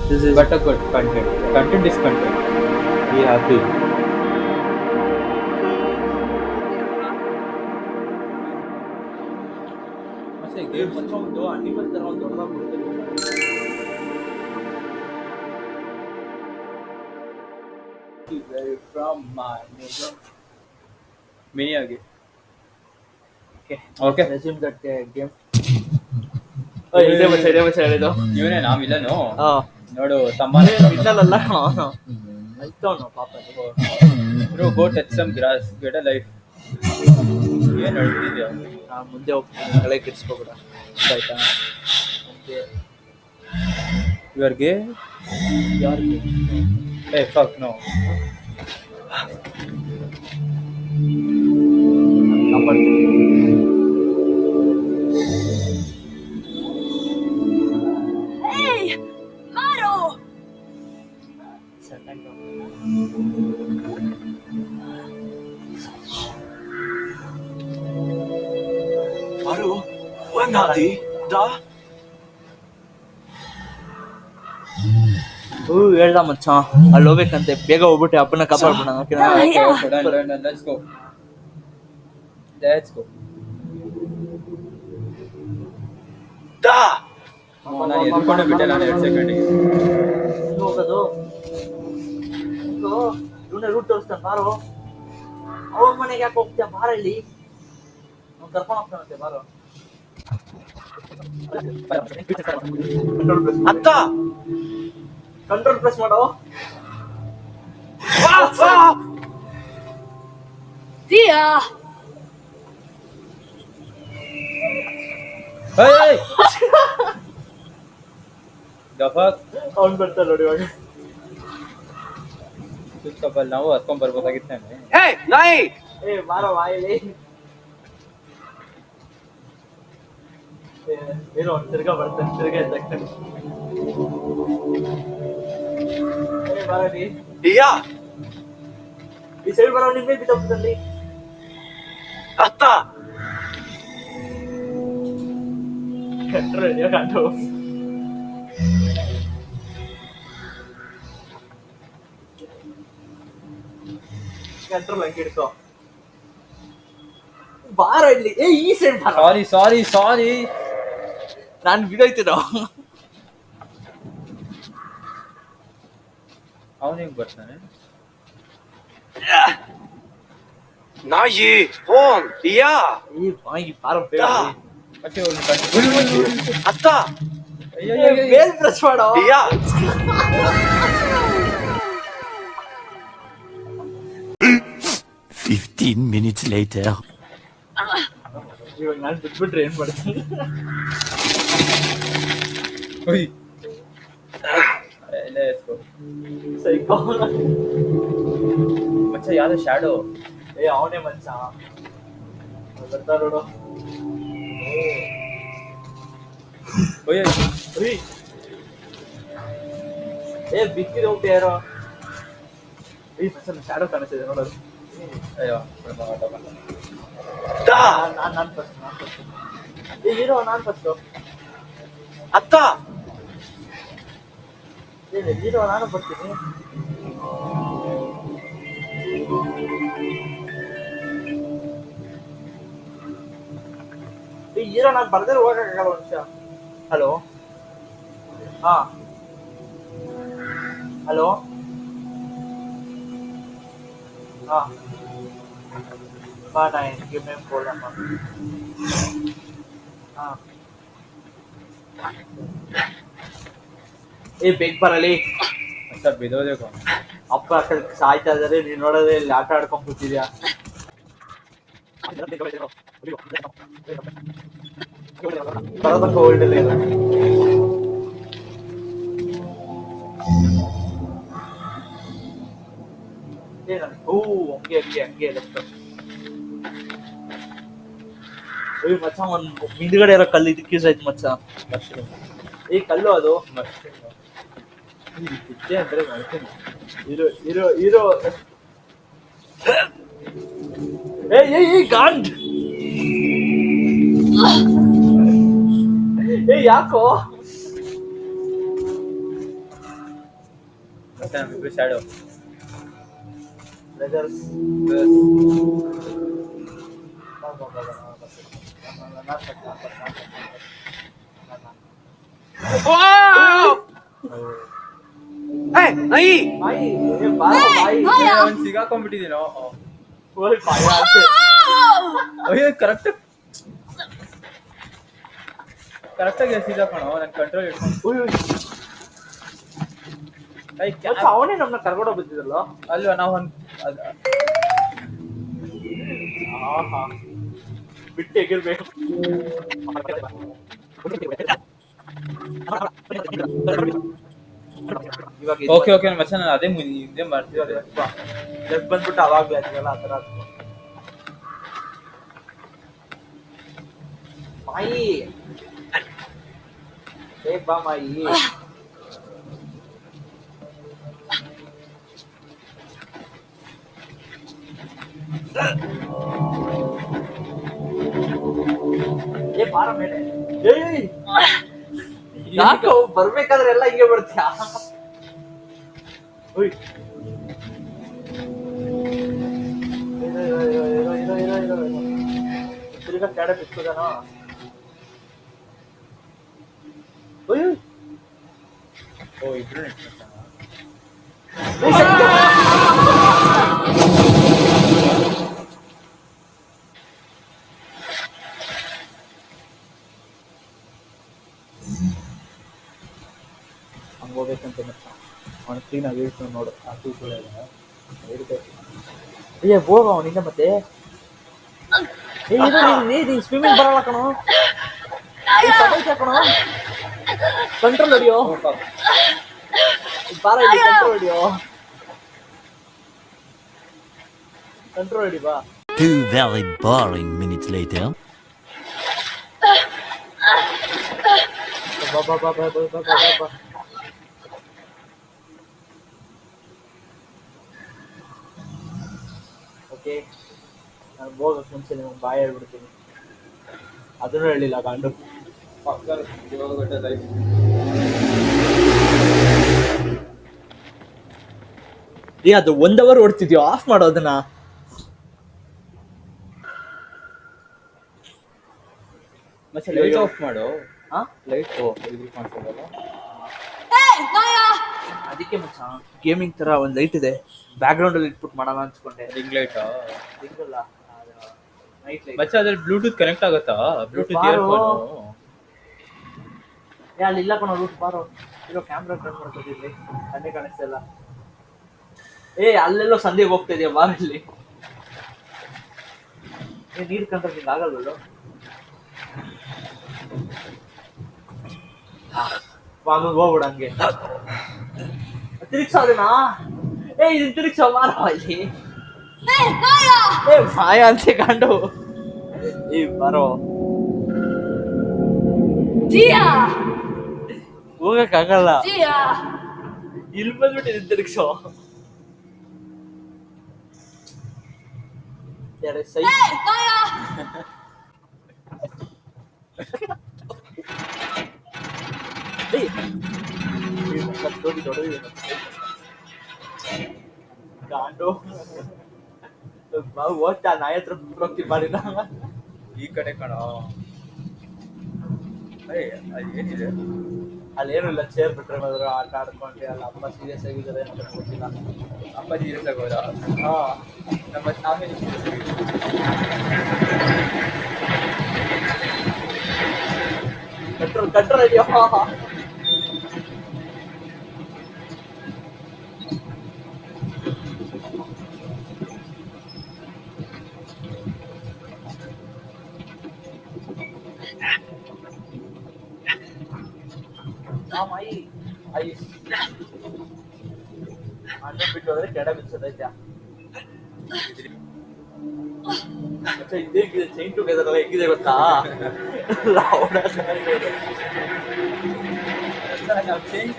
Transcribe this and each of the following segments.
This is But a good content. Content is content. Be happy. ಮತ್ತೆ game ಒಂದು animal ತರ ಒಂದು ದೊಡ್ಡದಾಗಿ Where from my neighbor. Miniage. Okay resume that game ಇದೆ ಮಚ್ಚ ಹೇಳಿದ್ದು ಇವನೇ ನಾ ವಿಲನು ಹಾ ನೋಡು ತಮ್ಮ ವಿಲ್ಲಲ್ಲ ಅಲ್ತವನು ಪಾಪ bro go touch some grass get a life ಏನು ಹೇಳ್ತಿದ್ಯಾ ಮುಂದೆ ಹೋಗ್ತೀನಿ ತಲೆ ಕೆಡಿಸ್ಕೋಬೇಡ ಆಯ್ತಾ ಮುಂದೆ ಯು ಆರ್ ಗೇ ಯಾರಿಗೆ ಏ fuck no Hey, Maro! Maru, wenadi, da? ಹೇಳ್ದ ಮಚ್ಚ ಅಲ್ಲಿ ಹೋಗ್ಬೇಕಂತೆ ಬೇಗ ಹೋಗ್ಬಿಟ್ಟು ಅಪ್ಪನ ಕಾಪಾಡ್ಬಿಡ let's go let's go Da! ನಾನು ಎದ್ಕೊಂಡು ಬಿಟ್ಟೆ ನಾನು 2 ಸೆಕೆಂಡಿಗೆ ಹೋಗೋದು ಇವನೇ ರೂಟ್ ತೋರಿಸ್ತಾನೆ ಬಾರೋ ಅವ್ರ ಮನೆಗೆ ಯಾಕೆ ಹೋಗ್ತೀಯ ಬಾರ ಇಲ್ಲಿ ಅವ್ನು ಕರ್ಕೊಂಡು ಹೋಗ್ತಾನಂತೆ ಬಾರೋ Atta! ಕಂಟ್ರೋಲ್ ಪ್ರೆಸ್ ಮಾಡೋ Dia! Hey! The fuck? ಅವ್ನು ಬರ್ತಾನೆ ನೋಡಿ ಇವಾಗ ಸುತ್ತಬಲ್ ನಾವು ಹತ್ಕೊಂಡ್ ಬರ್ಬೋದಾಗಿತ್ತೇನೆ Hey, nai! ಏ ಬಾರೋ ಬಾಯಿಲಿ ಏನೋ ತಿರ್ಗಾ ಬರ್ತಾನೆ ತಿರ್ಗಾ ಎದ್ದಾಗ್ತಾನೆ ಬಾರಲ್ಲಿ Iya, ಈ ಸೈಡ್ ಬರೋ ನಿಮ್ಮೇ ಬಿದ್ದೋಗ್ತದಲ್ಲಿ atta! ಕಂಟ್ರೋಲ್ ಕಂಡು ಕಂಟ್ರೋಲ್ ಹಂಗೆ ಹಿಡ್ಕೋ ಬಾರ ಇಲ್ಲಿ ಏ ಈ ಸೈಡ್ ಬಾರ ಸಾರಿ ನಾನು ಬಿದ್ದೋಯ್ತೀನೋ ಅವನಿಗೆ ಬರ್ತಾನೆ Nai, hon, iya, ಈ ಬಾಯಿ ಬಾರ ಬೇಡ ಮತ್ತೆ ಅವ್ನು atta! ಮೇಲ್ ಪ್ರೆಸ್ ಮಾಡೋ Iya! 15 minutes later. ಇವಾಗ ನಾನು ಬಿಟ್ಬಿಟ್ರೆ ಏನ್ ಮಾಡ್ತೀನಿ ಸೈಕೋ ಮಚ್ಚ ಯಾವ್ದೋ ಶಾಡೋ ಏ ಅವನೇ ಮಚ್ಚ ಬರ್ತಾ ನೋಡು ಓಯ್ ಉಯ್. ಏ ಬಿಕ್ಕಿರೋ ಯಾರೋ ಈ ಮಚ್ಚ ಶಾಡೋ ಕಾಣಿಸ್ತಿದೆ ನೋಡೋದು ಅಯ್ಯೋ Da! ನಾನು ಫಸ್ಟ್ ಏ ಹೀರೋ ನಾನು ಫಸ್ಟು Atta! ಏ ಹೀರೋ ನಾನು ಬರ್ತೀನಿ ಈ ಹೀರೋ ನಾನು ಬರ್ದೇ ಹೋಗಕ್ಕಾಗಲ್ಲ ಒಂದು ನಿಮಿಷ ಹಲೋ ಹಾ ಹಲೋ ಹಾ ಬಾ ನಾ give me phone number ಹಾ ಏ ಬೇಗ ಬರಲಿ ಮಚ್ಚ ಬಿದೋದೇಕೋ ಅಪ್ಪ ಸಾಯ್ತಾ ಇದಾರೆ ನೀನ್ ನೋಡೋದೇ ಇಲ್ಲಿ ಆಟ ಆಡ್ಕೊಂಡ್ ಕೂತಿದ್ಯಾ ಬರೋದಕ್ಕೆ ಹೋಲ್ಡ್ ಇಲ್ಲ ಹಂಗೆ ಲೆಫ್ಟ್ ಅಯ್ಯೋ ಮಚ್ಚ ಒಂದ್ ಹಿಂದ್ಗಡೆ ಇರೋ ಕಲ್ಲು ಇದಕ್ಕೆ ಯೂಸ್ ಆಯ್ತು ಮಚ್ಚ ಈ ಕಲ್ಲು ಅದು ಇದ್ದೆ ಅಂದ್ರೆ ಮಾಡ್ತೀನಿ ಇರೋ ಏ ಗಾಂಡ್ ಏ ಯಾಕೋ ಮತ್ತೆ ನಮ್ಮಿಬ್ರು ಶಾಡೋ ಬ್ರದರ್ಸ್ Hey, nahi. ಬಾಯಿ ಏ ಬಾರೋ ಬಾಯಿ ಅವ್ನು ಸಿಗಾಕೊಂಡ್ಬಿಟ್ಟಿದ್ದೀನೋ ಓಯ್ ಬಾಯಿ ಆಚೆ ಅಯ್ಯೋ ಕರೆಕ್ಟಾಗಿ ಎಸಿದ ಕಣೋ ನನ್ನ ಕಂಟ್ರೋಲ್ ಇಟ್ಕೊಂಡು ಉಯ್ ಉಯ್ ಅವನೇ ನಮ್ಮನ್ನ ಕರ್ಕೊಂಡು ಹೋಗ್ಬಿಟ್ಟಿದ್ರಲ್ಲ ಅಲ್ವಾ ನಾವು ಒಂದು ಆಹಾ ಬಿಟ್ಟು ಎಗಿರ್ಬೇಕು ಇವಾಗ ಓಕೆ ಓಕೆ ಮಚ್ಚ ನಾನು ಅದೇ ಹಿಂದೆ ಮಾಡ್ತಿದ್ದೆ ಲೆಫ್ಟ್ ಬಂದ್ಬಿಟ್ಟು ಅವಾಗ್ಲೇ ಆಗ್ತಿರಲ್ಲ ಆ ಥರ ಮಾಯಿ ಬೇಗ ಬಾ ಮಾಯಿ ಏ ಬಾರ ಮೇಲೆ ಏಯ್ ಯಾಕೋ ಬರ್ಬೇಕಾದ್ರೆ ಎಲ್ಲ ಹಿಂಗೆ ಬರ್ತೀಯ ಉಯ್ ತಿರ್ಗಾ ಕೆಡೆ ಬಿತ್ತದನ ಉಯ್ ಓ ಇಬ್ರು ನೆಟ್ಬಿಟ್ಟ ಹಂಗೆ ಹೋಗ್ಬೇಕಂತ ಅವನು ಕ್ಲೀನಾಗಿ ಹೇಳ್ತಾನೆ ನೋಡು ಆ ತೂಕುಗಳ ಅಯ್ಯ ಹೋಗ ಅವನಿಂದ ಮತ್ತೆ ನೀನು ಸ್ವಿಮ್ಮಿಂಗ್ ಬರಲ್ಲ ಕಣೋ ಕಣೋ ಕಂಟ್ರೋಲ್ ಹೊಡಿಯೋ ಬಾರ ಇಲ್ಲಿ ಕಂಟ್ರೋಲ್ ಹೊಡಿಯೋ ಕಂಟ್ರೋಲ್ ಹೊಡಿ ಬಾ 2 very boring minutes later. ಬಾ ಬಾ ಬಾ ಬಾ ಬಾ ಬಾ ಬಾ ಓಕೆ ನಾನು ಹೋಗಕ್ಕೆ ಮುಂಚೆ ನಿಮಗೆ ಬಾಯ್ ಹೇಳ್ಬಿಡ್ತೀನಿ ಅದನ್ನು ಹೇಳಿಲ್ಲ ಗಂಡು ಏ ಅದು 1 ಅವರ್ ಓಡ್ತಿದ್ಯೋ ಆಫ್ ಮಾಡೋ ಅದನ್ನ ಮತ್ತೆ ಲೈಟ್ ಆಫ್ ಮಾಡು ಹಾ ಲೈಟ್ ಇದು ಕಾಣಿಸೋದಲ್ಲ ಅದಕ್ಕೆ ಮಚ್ಚ ಗೇಮಿಂಗ್ ತರ ಒಂದು ಲೈಟ್ ಇದೆ ಬ್ಯಾಕ್ ಗ್ರೌಂಡ್ ಅಲ್ಲಿ ಇಟ್ಬಿಟ್ಟು ಮಾಡೋಣ ಅನ್ಸ್ಕೊಂಡೆ ರಿಂಗ್ ಲೈಟಾ ಸಿಂಗಲ್ಲ ನೈಟ್ ಲೈಟ್ ಮಚ್ಚ ಅದ್ರಲ್ಲಿ ಬ್ಲೂಟೂತ್ ಕನೆಕ್ಟ್ ಆಗುತ್ತಾ ಬ್ಲೂಟೂತ್ ಬಾರೋ. ಇಯರ್ಫೋನು ಏ ಅಲ್ಲಿ ಇಲ್ಲ ಕಣ ರೂಟ್ ಬಾರೋ ಇರೋ ಕ್ಯಾಮ್ರಾ ಟರ್ನ್ ಮಾಡ್ಕೊತಿದ್ವಿ ಕಣ್ಣೆ ಕಾಣಿಸ್ತಾ ಇಲ್ಲ ಏ ಅಲ್ಲೆಲ್ಲೋ ಸಂಧಿಗೆ ಹೋಗ್ತಾ ಇದೆಯಾ ಬಾರ ಇಲ್ಲಿ ಏ ನೀರು ಕಂಡ್ರೆ ನಿಂಗೆ ಆಗಲ್ವಲ್ಲೋ ಹೋಗ್ಬಿಡ ಹಂಗೆ ತಿರುಗ್ಸೋದನಾ ಏ ಇದನ್ನ ತಿರುಗ್ಸೋ ಮಾರ ಇಲ್ಲಿ ಏ ಮಾಯ ಅಂತೆ ಕಂಡು ಏ ಬರೋ ಹೋಗಕ್ಕಾಗಲ್ಲ ಇಲ್ಲಿ ಬಂದ್ಬಿಟ್ಟು ಇದನ್ನ ತಿರುಗ್ಸೋ ಯಾರೇ ಸೈ ಗಾಂಡು ಓದ್ತಾ ನಾಯಿ ಹತ್ರ ಹೋಗ್ತೀವಿ ಮಾಡಿದ ಈ ಕಡೆ ಕಣೋ ಅಲ್ಲಿ ಏನಿದೆ ಅಲ್ಲೇನು ಇಲ್ಲ ಚೇರ್ ಬಿಟ್ರೆ ಹೋದ್ರು ಆಟ ಆಡ್ಕೊಂಡೆ ಅಲ್ಲ ಅಪ್ಪ ಸೀರಿಯಸ್ ಆಗಿದ್ದಾರೆ ಅಂತ ಗೊತ್ತಿಲ್ಲ ಅಪ್ಪ ಸೀರಿಯಸ್ ಆಗೋದಾ ಹಾ ನಮ್ಮ ನಾವೇ ಕಂಟ್ರೋಲ್ ಇದೆಯೋ ಅಣ್ಣ ಬಿಟ್ಟು ಹೋದ್ರೆ ಕೆಡ ಬಿಚ್ಚೋದೈತ್ಯಾ ಇದೇಗಿದೆ ಚೈನ್ ಟುಗೆದರ್ ಹೆಂಗಿದೆ ಗೊತ್ತಾ ನಾವು ಚೇಂಜ್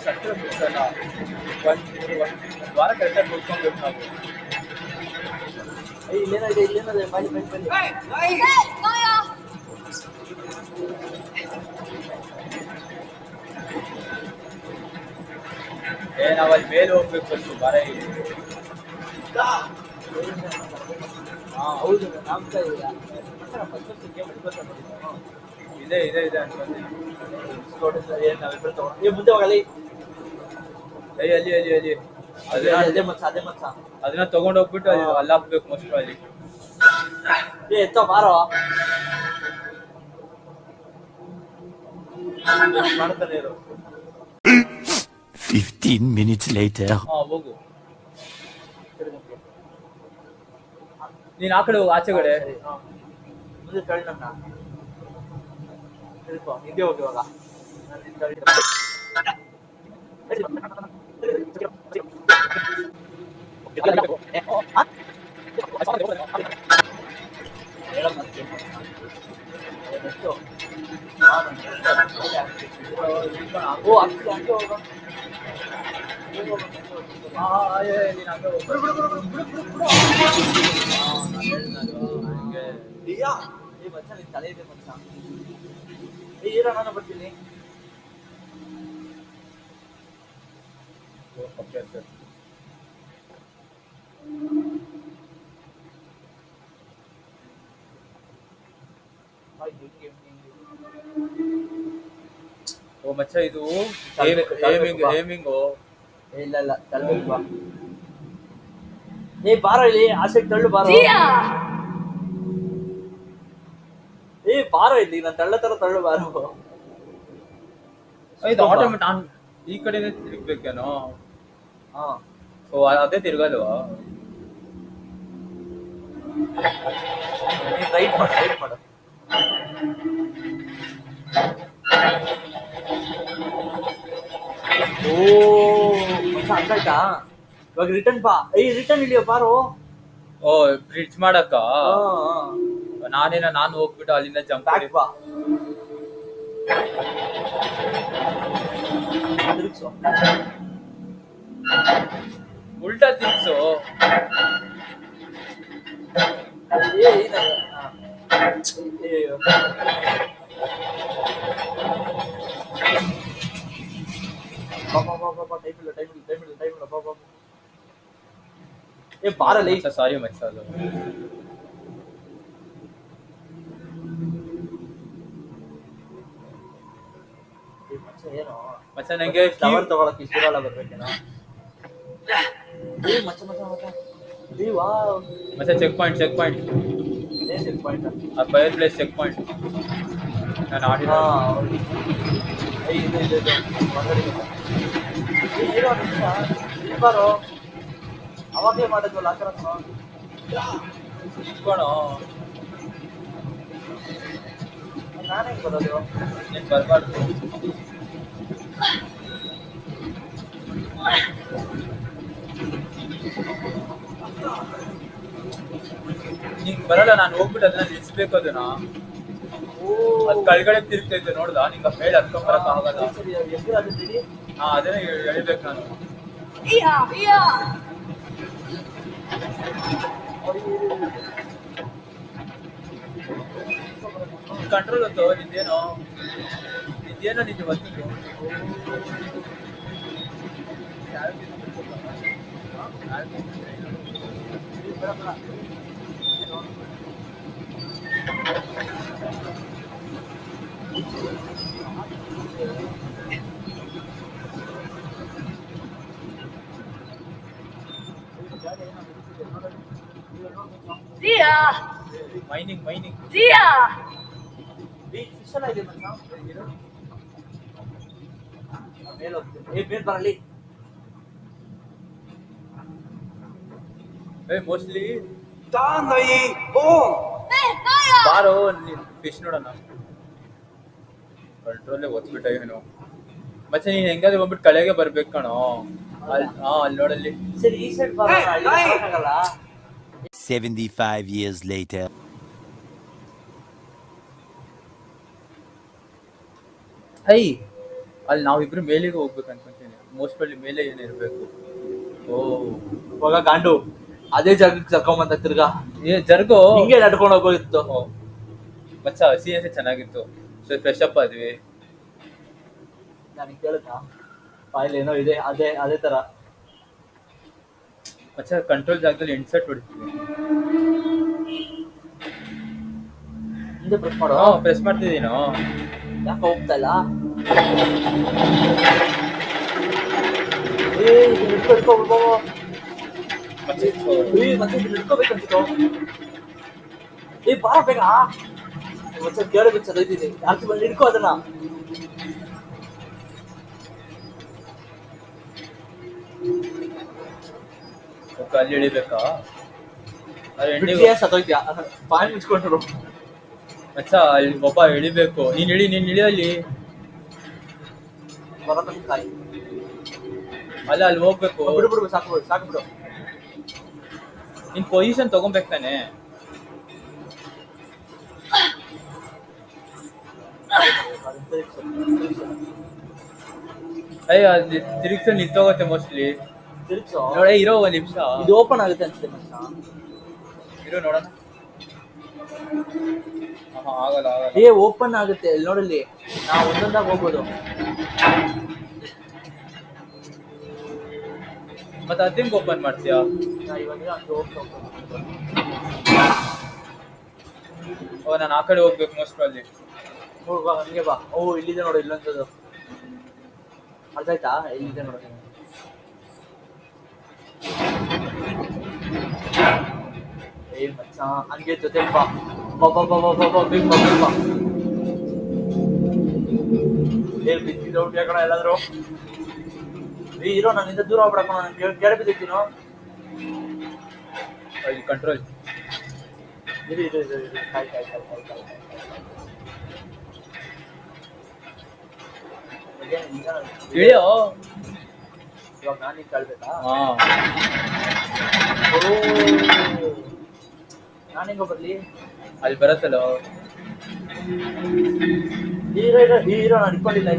ಸತ್ರ ಬಿಡ್ಸಲ್ಲ ಒಂದು ವಾರ ಕರೆಕ್ಟಾಗಿ ಕೂತ್ಕೊಳ್ಬೇಕು ನಾವು ಇಲ್ಲೇನಿದೆ ಇಲ್ಲೇನಿದೆ ಬನ್ನಿ ಬನ್ನಿ ಬನ್ನಿ ನಾವಲ್ಲಿ ಮೇಲೆ ಹೋಗ್ಬೇಕು ಫಸ್ಟ್ ಬಾರ ಇಲ್ಲಿ. ಹಾ ಹೌದು ನಾಮ್ತಾ ಇಲ್ಲ ಫಸ್ಟ್ ಗೇಮ್ ಹಿಡ್ಕೊತ ಇದೆ ಇದೆ ಇದೆ ಅನ್ಕೊಂತೀನಿ. ಏನ್ ನಾವಿಬ್ರು ತಗೊಂಡು ಏ ಮುಂದೆ ಹೋಗಲಿ ಅಲ್ಲಿ ಅಲ್ಲಿ ಅಲ್ಲಿ ಅಲ್ಲಿ ಅದೇ ಅದನ್ನ ಮಚ್ಚ ಅದನ್ನ ತಗೊಂಡ್ ಹೋಗ್ಬಿಟ್ಟು ಅಲ್ಲಿ ಹಾಕ್ಬೇಕು ಮೋಸ್ಟ್ ಅಲ್ಲಿ. ಏ ಎತ್ತೋ ಬಾರೋ ಮಾಡ್ತಾನೆ ಇರು. 15 minutes later. ಹಾ ಹೋಗು. ನೀನ್ ಆ ಕಡೆ ಹೋಗು ಆಚೆಗಡೆ. ಸರಿ, ಹಾ. ಮುಂದೆ ತಳ್ಳಿ ನನ್ನ ತಿಳ್ಕೊ ಹಿಂದೆ ಹೋಗಿ ಇವಾಗ ನಾನು ನಿನ್ನ ತಳ್ಳಿ ಓ ಹಂಗೆ ಹೋಗ ಏ ಮಚ್ಚ ನಿನ್ ತಲೆ ಇದೆ ಮಚ್ಚ. ಏ ಇರ ನಾನು ಬರ್ತೀನಿ. ಓ ಮಚ್ಚ ಇದು ತಳ್ಬೇಕು, ಹೇಮಿಂಗು. ಇಲ್ಲ ಇಲ್ಲ ತಳ್ಬೇಕು ಬಾ. ಏ ಬಾರೋ ಇಲ್ಲಿ ಆಸೆಗೆ ತಳ್ಳು ಬಾರೋ. Zia! ಏ ಬಾರೋ ಇಲ್ಲಿ ನಾನು ತಳ್ಳ ತರ ತಳ್ಳು ಬಾರೋ. ಇದು ಆಟೋಮೆಟಿಕ್ ನಾನು ಈ ಕಡೆನೇ ತಿರುಗ್ಬೇಕೇನೋ. ಹಾ ಓ ಅದೇ ತಿರ್ಗಲ್ವಾ? ನೀನ್ ರೈಟ್ ಮಾಡು ಓ ಮಚ್ಚ ಅಂತಾಯ್ತಾ ಇವಾಗ ರಿಟರ್ನ್ ಬಾ. ಏ ರಿಟರ್ನ್ ಇಳಿಯೋ ಬಾರೋ. ಓ ಬ್ರಿಡ್ಜ್ ಮಾಡಕ್ಕ ಹಾ ನಾನು ಹೋಗ್ಬಿಟ್ಟು ಅಲ್ಲಿಂದ ಜಂಪ್ ಬ್ಯಾಕ್ ಬಾ ತಿರುಗ್ಸು. ಉಲ್ಟಾ ತಿರ್ಗ್ಸು. ಏ ಏನಾಗ ಏ ಬಾ ಟೈಮ್ ಇಲ್ಲ ಬಾ. ಏ ಬಾರಲ್ಲಿ ಸಾರಿ ಮಚ್ಚ ಅದು. ಏನೋ ಮಚ್ಚ ನಂಗೆ ಫ್ಲವರ್ ತಗೊಳಕ್ಕೆ ಇಷ್ಟೆಲ್ಲ ಬರ್ಬೇಕೇನೋ. ಏ ಮಚ್ಚ ಏ ವಾವ್ ಮಚ್ಚ ಚೆಕ್ ಪಾಯಿಂಟ್ ಏನ್ ಚೆಕ್ ಪಾಯಿಂಟ್ ಆ ಫೈರ್ ಪ್ಲೇಸ್ ಚೆಕ್ ಪಾಯಿಂಟ್ ನಾನು ಆಡಿಲ್ಲ. ಹಾ ಏ ಇದೆ ಹೊರಗಡೆ ಇರೋ ನಿಮಿಷ ಇಬ್ಬರು ಅವಾಗಲೇ ಮಾಡಿದ್ವಲ್ಲ ಆ ಥರ ಇಟ್ಕೊಳೋ ನಾನೇ ಬರೋದು. ನೀನು ಬರಬಾರ್ದು. ನಿಂಗೆ ಬರಲ್ಲ. ನಾನು ಹೋಗ್ಬಿಟ್ಟು ಅದನ್ನ ನಿಲ್ಸ್ಬೇಕು. ಅದನ್ನ ಅದು ಕೆಳಗಡೆ ತಿರುಗ್ತೈತೆ ನೋಡ್ದ. ನಿಂಗೆ ಮೇಲೆ ಹತ್ಕೊಂಡ್ ಬರಕ್ ಆಗಲ್ಲ. ಸರಿ ಹೆಸರಾಗಿದ್ದೀರಿ ಹಾ ಅದನ್ನೇ ಎಳಿಬೇಕು ನಾನು. Zia! ಕಂಟ್ರೋಲ್ ಹೊತ್ತು ನಿಂದೇನೋ ನಿಂದು ಗೊತ್ತಿತ್ತು. Zia! Mining Zia! ಫಿಶ್ ಎಲ್ಲ ಇದೆ ಮಚ್ಚ. ಮೇಲೆ ಹೋಗ್ತೀನಿ. ಏ ಬೇರೆ ಬರಲಿ. Mostly Hey, Naya! ಬಾರೋ ಫಿಶ್ ನೋಡೋಣ. ಕಂಟ್ರೋಲ್ಲೇ ಒತ್ಬಿಟ್ಟ ಏನು ಮತ್ತೆ. ನೀನ್ ಹೆಂಗಾದ್ರೆ ಬಂದ್ಬಿಟ್ಟು ಕಳೆಗೆ ಬರ್ಬೇಕು ಕಣೋ. ಅಲ್ಲಿ ನೋಡಲ್ಲಿ. ಸರಿ ಈ ಸೈಡ್ ಬರಲ್ಲ. 75 years later. ಹೈ ಅಲ್ಲಿ ನಾವಿಬ್ರು ಮೇಲಿಗೆ ಹೋಗ್ಬೇಕು ಅನ್ಕೊಂತೀನಿ. ಮೋಸ್ಟ್ ಅಲ್ಲಿ ಮೇಲೆ ಏನಿರ್ಬೇಕು. ಓ ಇವಾಗ ಗಾಂಡು ಅದೇ ಜಾಗಕ್ಕೆ ಕರ್ಕೊಂಬಂದ ತಿರ್ಗಾ ಜರ್ಗೋ ಹಿಂಗೆ ನಡ್ಕೊಂಡು ಹೋಗೋಗಿತ್ತು. ಮಚ್ಚ ಸಿ ಎಸ್ ಚೆನ್ನಾಗಿತ್ತು. ಫ್ರೆಶ್ ಅಪ್ ಆದ್ವಿ. ನನಗೆ ಕೇಳುತ್ತಾ ಫೈಲ್ ಏನೋ ಇದೆ ಅದೇ ತರ. ಮಚ್ಚ ಕಂಟ್ರೋಲ್ ಜಾಗದಲ್ಲಿ ಇನ್ಸರ್ಟ್ ಹೊಡಿತೀವಿ. ಹಿಂದೆ ಪ್ರೆಸ್ ಮಾಡೋ. ಪ್ರೆಸ್ ಮಾಡ್ತಿದ್ದೀನೋ. ಯಾಕೆ ಹೋಗ್ತಾ ಇಲ್ಲ? ಮತ್ತೆ ಹಿಡ್ಕೋಬೇಕಂತಿತ್ತು. ಬಾ ಬೇಗ ಒಂದ್ಸಲ ಕೇಳಬೇಕು ಸದೈತಿದೆ. ಯಾಕೆ ಬಂದು ಹಿಡ್ಕೋ ಅದನ್ನ. ಅಲ್ಲಿ ಇಳಿಬೇಕಾ? ಸದೋಯ್ತ್ಯಾ ಬಾಯಿ ಮುಚ್ಕೊಂಡ್ರು. ಮಚ್ಚ ಅಲ್ಲಿ ಒಬ್ಬ ಇಳಿಬೇಕು. ನೀನ್ ಇಳಿ ಅಲ್ಲಿ. ಕಾಯಿ ಅಲ್ಲ ಅಲ್ಲಿ ಹೋಗ್ಬೇಕು. ಬಿಡು ಸಾಕು ಬಿಡು. ನಿನ್ ಪೊಸಿಷನ್ ತಗೊಂಬೇಕು ತಾನೆ. ಅಯ್ಯ ಅಲ್ಲಿ ತಿರುಗ್ಸ ನಿಂತೋಗತ್ತೆ ಮೋಸ್ಟ್ಲಿ. ತಿರುಗ್ಸೋ ನೋಡೇ ಇರೋ ಒಂದ್ ನಿಮಿಷ. ಇದು ಓಪನ್ ಆಗುತ್ತೆ ಅನ್ಸುತ್ತೆ ಮಚ್ಚ. ಇರೋ ನೋಡೋಣ. ಆಗಲ್ಲ. ಓಪನ್ ಆಗುತ್ತೆ ಇಲ್ಲಿ ನೋಡಲ್ಲಿ. ನಾವು ಒಂದೊಂದಾಗ ಹೋಗ್ಬೋದು. ಮತ್ತೆ ಅದಿಂಗ್ ಓಪನ್ ಮಾಡ್ತೀಯಾ? ನಾನು ಆ ಕಡೆ ಹೋಗ್ಬೇಕು ಮೋಸ್ಟ್ ಅಲ್ಲಿ. ಹಂಗೆ ಬಾ. ಇಲ್ಲಿದೆ ನೋಡು ಇಲ್ಲೊಂದು. ಅರ್ಥ ಆಯ್ತಾ? ಇಲ್ಲಿದೆ ನೋಡು. ಮಚ್ಚ ಹಂಗೆ ಜೊತೆ ಬಾ. ಬಿದ್ದಿದ್ದು ಕಣ ಎಲ್ಲಾದ್ರು. ಇರೋ ನನ್ನಿಂದ ದೂರ ಹೋಗ್ಬಿಡಕ್ಕ. ನಾನು ಕೆಳ ಬಿದ್ದಿದ್ದೀನೋ. ಅಲ್ಲಿ ಕಂಟ್ರೋಲ್ ಕಾಯ್ ಇಳಿಯೋ. ಇವಾಗ ನಾನು ಕೇಳ್ಬೇಕಾ? ನಾನು ಹೆಂಗೋ ಬರ್ಲಿ? ಅಲ್ಲಿ ಬರತ್ತಲ್ಲ. ಹೀರೋ ನಾನು ಇಟ್ಕೊಂಡಿಲ್ಲ.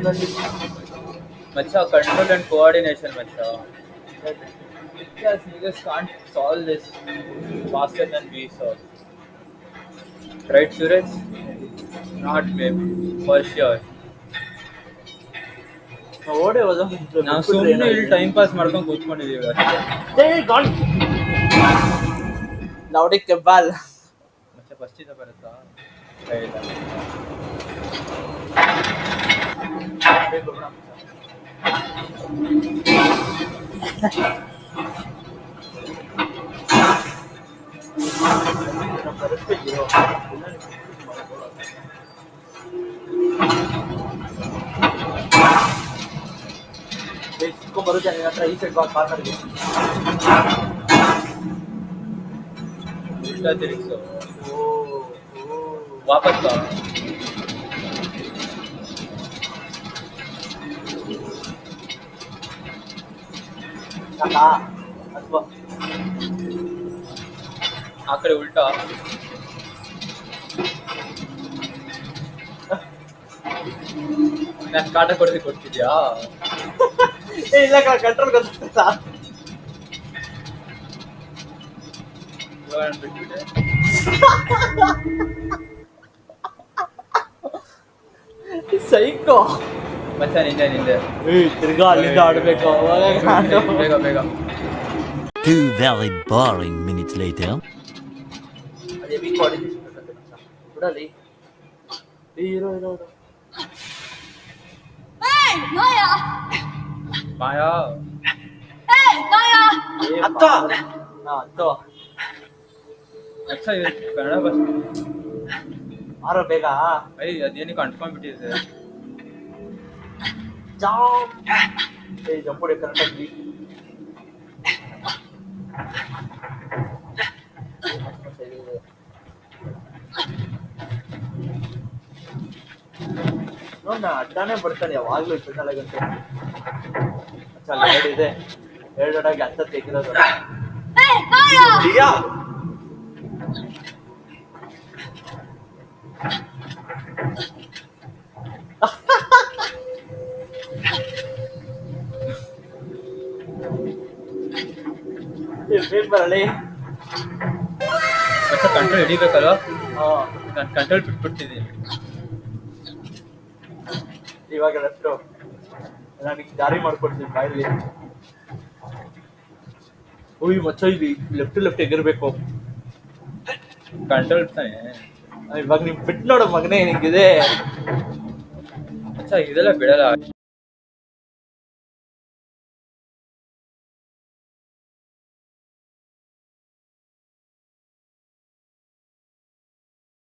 ಮಚ್ಚ ಕಂಟ್ರೋಲ್ ಅಂಡ್ ಕೋಆರ್ಡಿನೇಷನ್ ಮಚ್ಚ. Niggas can't solve this faster than we solve. Right, Suraj? Not maybe, for sure. ಓಡೇ ಹೋದ. ನಾವು ಸುಮ್ಮನೆ ಇಲ್ಲಿ ಟೈಮ್ ಪಾಸ್ ಮಾಡ್ಕೊಂಡು ಕೂತ್ಕೊಂಡಿದ್ದೀವಿ ಅಷ್ಟೇ. ಲೌಡಿ ಕೆಬ್ಬಾಲ್ ಮತ್ತೆ ಫಸ್ಟ್ ಇಂದ ಬರುತ್ತಾ? ಬರುತ್ತೆ ನಿನ್ನ ಹತ್ರ. ಈ ಸೈಡ್ ಬಾಕ್ ಮಾತಾಡಿದೆ. ಉಲ್ಟಾ ತಿರುಗಿಸು. ವಾಪಸ್ ಬಾ. ಅಥವಾ ಆ ಕಡೆ ಉಲ್ಟಾ. ನಾನು ಕಾಟ ಕೊಡ್ತಿದ್ಯಾ? ಇಲ್ಲ ಕಂಟ್ರೋಲ್ ಗೊತ್ತಾಗ್ತಾ. ಬಿಟ್ಬಿಟ್ಟೆ. ಸೈಕೋ ಮಚ್ಚ ನಿಂದೆ. ತಿರ್ಗಾ ಅಲ್ಲಿಂದ ಆಡ್ಬೇಕು. ಬೇಗ. 2 very boring minutes later. ಅದೇ ವೀಕ್ ಕೋಆರ್ಡಿನೇಷನ್ ಬಿಡಲಿ. Hero Hey, Naya! ಮಾಯಾ. Hey, Naya! ಅತ್ತ. ಮಚ್ಚ ಕನ್ನಡ ಬಸ್ ಆರೋ ಬೇಗ. ಅದೇನಕ್ಕೆ ಅಂಟ್ಕೊಂಡ್ಬಿಟ್ಟಿದೆ. ಜಂಪುಡಿ ಕರೆಕ್ಟಾಗಿ. ನೋಡ ಅಡ್ಡಾನೇ ಬರ್ತಾನೆ ಯಾವಾಗ್ಲೂ. ಚೆನ್ನಾಗಂತೆ ಇದೆ. 2 ಅಡಾಗಿ 10 ತೆಗಿರೋದು. Hey, Naya! ಬರಲಿ. ಮಚ್ಚ ಕಂಟ್ರೋಲ್ ಹಿಡಿಬೇಕಲ್ವಾ? ನಾನು ಕಂಟ್ರೋಲ್ ಬಿಟ್ಬಿಡ್ತಿದ್ದೀನಿ. ಇವಾಗ ಲೆಫ್ಟ್ ನನಗೆ ದಾರಿ ಮಾಡ್ಕೊಡ್ತೀನಿ ಬಾಯಲ್ಲಿ. ಓಯ್ ಮಚ್ಚ ಇದು ಲೆಫ್ಟ್ ಎಗಿರ್ಬೇಕು. ಕಂಟ್ರೋಲ್ ತಾನೆ. ಇವಾಗ ನೀವ್ ಬಿಟ್ಟು ನೋಡೋ ಮಗನೇ ಹೆಂಗಿದೆ. ಅಚ್ಚಾ ಇದೆಲ್ಲ ಬಿಡಲ್ಲ.